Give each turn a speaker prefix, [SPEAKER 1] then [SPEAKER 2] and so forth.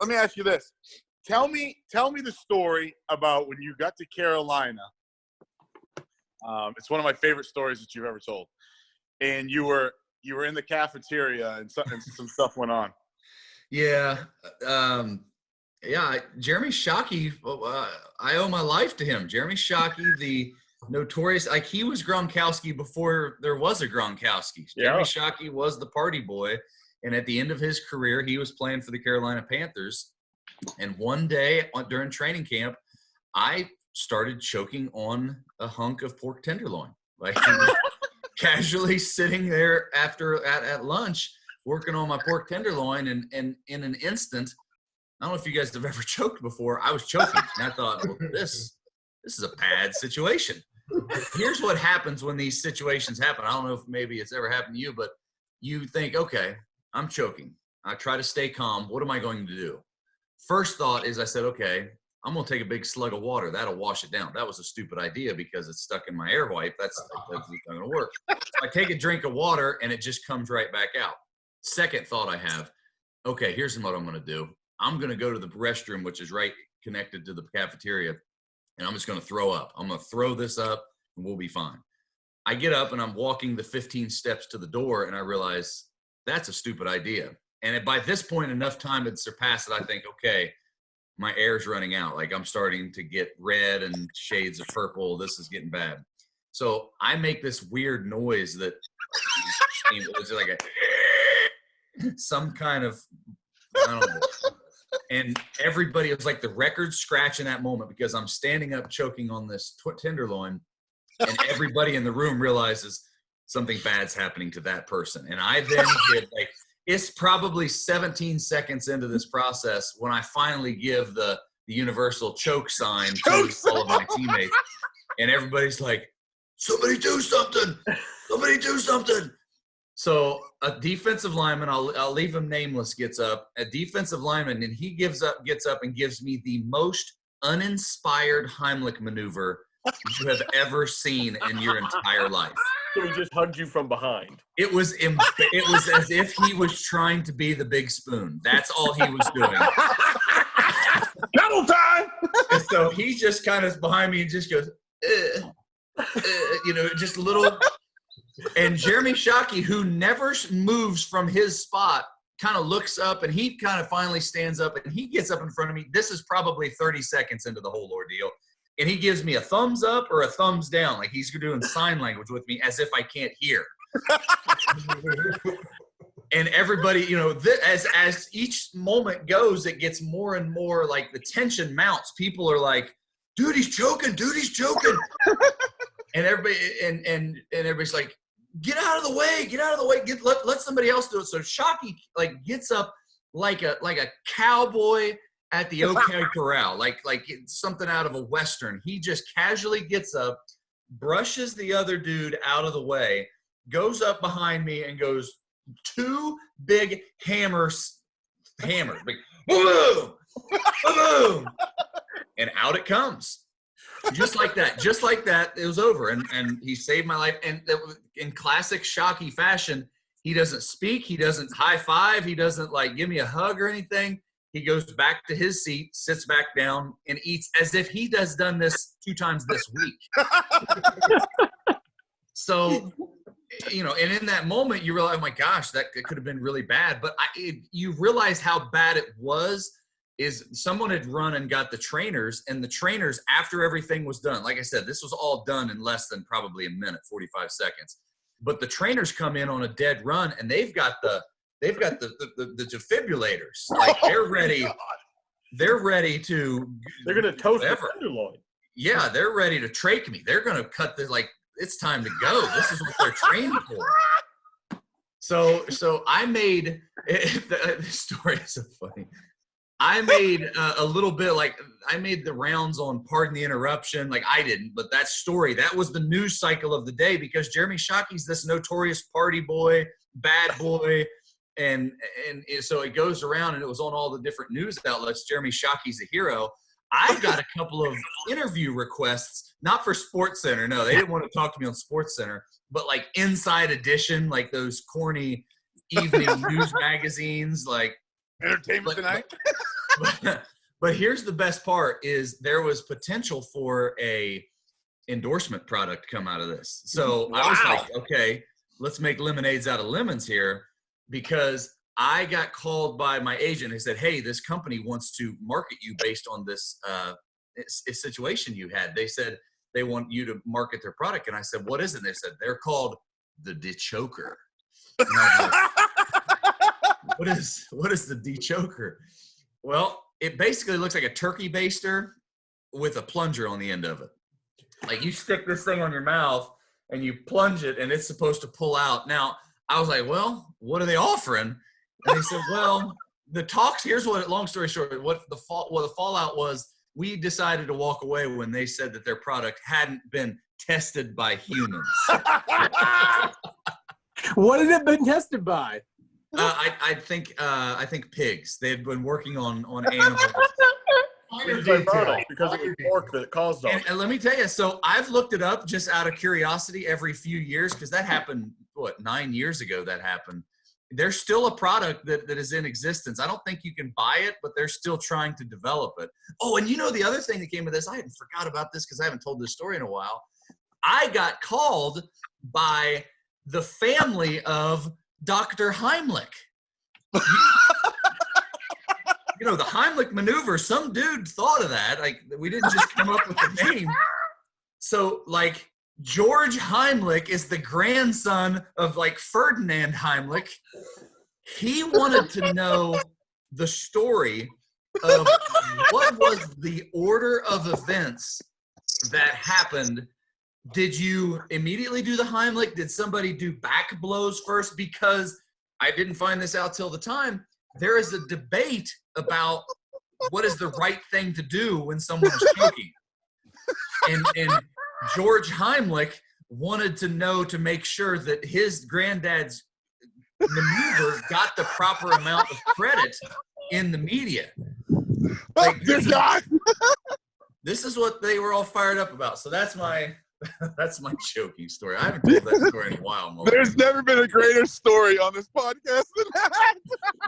[SPEAKER 1] let me ask you this. Tell me the story about when you got to Carolina. It's one of my favorite stories that you've ever told. And you were in the cafeteria and some stuff went on.
[SPEAKER 2] Yeah. Jeremy Shockey, I owe my life to him. Jeremy Shockey, the notorious, like he was Gronkowski before there was a Gronkowski.
[SPEAKER 3] Yeah.
[SPEAKER 2] Jeremy Shockey was the party boy. And at the end of his career, he was playing for the Carolina Panthers. And one day during training camp, I started choking on a hunk of pork tenderloin, like casually sitting there at lunch, working on my pork tenderloin. And in an instant, I don't know if you guys have ever choked before. I was choking, and I thought, well, this is a bad situation. Here's what happens when these situations happen. I don't know if maybe it's ever happened to you, but you think, okay, I'm choking. I try to stay calm. What am I going to do? First thought is I said, okay, I'm going to take a big slug of water. That'll wash it down. That was a stupid idea because it's stuck in my air wipe. That's not going to work. So I take a drink of water, and it just comes right back out. Second thought I have, okay, here's what I'm going to do. I'm going to go to the restroom, which is right connected to the cafeteria, and I'm just going to throw up. I'm going to throw this up, and we'll be fine. I get up, and I'm walking the 15 steps to the door, and I realize that's a stupid idea. And by this point, enough time had surpassed that I think, okay, my air's running out. Like I'm starting to get red and shades of purple. This is getting bad. So I make this weird noise that it's like some kind of, I don't know. And everybody, it was like the record scratch in that moment because I'm standing up choking on this tenderloin, and everybody in the room realizes something bad's happening to that person. And I then get like, it's probably 17 seconds into this process when I finally give the universal choke sign to all of my teammates. And everybody's like, somebody do something. Somebody do something. So a defensive lineman, I'll leave him nameless, gets up. A defensive lineman, and he gets up and gives me the most uninspired Heimlich maneuver you have ever seen in your entire life.
[SPEAKER 3] So he just hugged you from behind.
[SPEAKER 2] It was as if he was trying to be the big spoon. That's all he was doing.
[SPEAKER 1] Double time!
[SPEAKER 2] And so he just kind of behind me and just goes, just a little. And Jeremy Shockey, who never moves from his spot, kind of looks up, and he kind of finally stands up, and he gets up in front of me. This is probably 30 seconds into the whole ordeal. And he gives me a thumbs up or a thumbs down, like he's doing sign language with me as if I can't hear. And everybody, as each moment goes, it gets more and more like the tension mounts. People are like, dude, he's choking. And everybody, and everybody's like, get out of the way. Let somebody else do it. So Shockey like gets up like a cowboy at the OK Corral, like it's something out of a Western. He just casually gets up, brushes the other dude out of the way, goes up behind me and goes, two big hammers, like, boom, boom, and out it comes. Just like that, it was over, and he saved my life. And in classic Shockey fashion, he doesn't speak, he doesn't high five, he doesn't like give me a hug or anything. He goes back to his seat, sits back down, and eats as if he has done this 2 times this week. So, and in that moment, you realize, oh my gosh, that could have been really bad. But you realize how bad it was. Is someone had run and got the trainers, and the trainers, after everything was done, like I said, this was all done in less than probably a minute, 45 seconds. But the trainers come in on a dead run, and they've got the defibrillators. Like they're ready. They're ready to.
[SPEAKER 3] They're gonna toast
[SPEAKER 2] whatever.
[SPEAKER 3] The tenderloin.
[SPEAKER 2] Yeah, they're ready to trach me. They're gonna cut this. Like it's time to go. This is what they're trained for. So I made this story is so funny. I made a little bit like I made the rounds on Pardon the Interruption. Like I didn't, but that story, that was the news cycle of the day because Jeremy Shockey's this notorious party boy, bad boy. And so it goes around and it was on all the different news outlets. Jeremy Shockey's a hero. I got a couple of interview requests, not for SportsCenter. No, they didn't want to talk to me on SportsCenter, but like Inside Edition, like those corny evening news magazines, like
[SPEAKER 1] Entertainment Tonight.
[SPEAKER 2] But here's the best part is there was potential for a endorsement product come out of this. So I was like, okay, let's make lemonades out of lemons here, because I got called by my agent who said, hey, this company wants to market you based on this situation you had. They said they want you to market their product. And I said, what is it? And they said, they're called the De-Choker. And I was like, what is the De-Choker? Well, it basically looks like a turkey baster with a plunger on the end of it. Like you stick this thing on your mouth and you plunge it and it's supposed to pull out. Now, I was like, well, what are they offering? And they said, well, the talks, here's what, long story short, what the fallout was, we decided to walk away when they said that their product hadn't been tested by humans.
[SPEAKER 4] What had it been tested by?
[SPEAKER 2] I think pigs. They had been working on animals.
[SPEAKER 3] Because it was pork that caused it.
[SPEAKER 2] And let me tell you, so I've looked it up just out of curiosity every few years, because that happened, 9 years ago that happened. There's still a product that is in existence. I don't think you can buy it, but they're still trying to develop it. Oh, and the other thing that came with this, I hadn't forgot about this because I haven't told this story in a while. I got called by the family of Dr. Heimlich. The Heimlich maneuver, some dude thought of that. Like, we didn't just come up with the name. So, like, George Heimlich is the grandson of, like, Ferdinand Heimlich. He wanted to know the story of what was the order of events that happened. Did you immediately do the Heimlich? Did somebody do back blows first? Because I didn't find this out till the time. There is a debate about what is the right thing to do when someone is choking. And George Heimlich wanted to know, to make sure that his granddad's maneuver got the proper amount of credit in the media. Like, this is what they were all fired up about. So that's my choking story. I haven't told that story in a while, Mulligan.
[SPEAKER 1] There's never been a greater story on this podcast than that.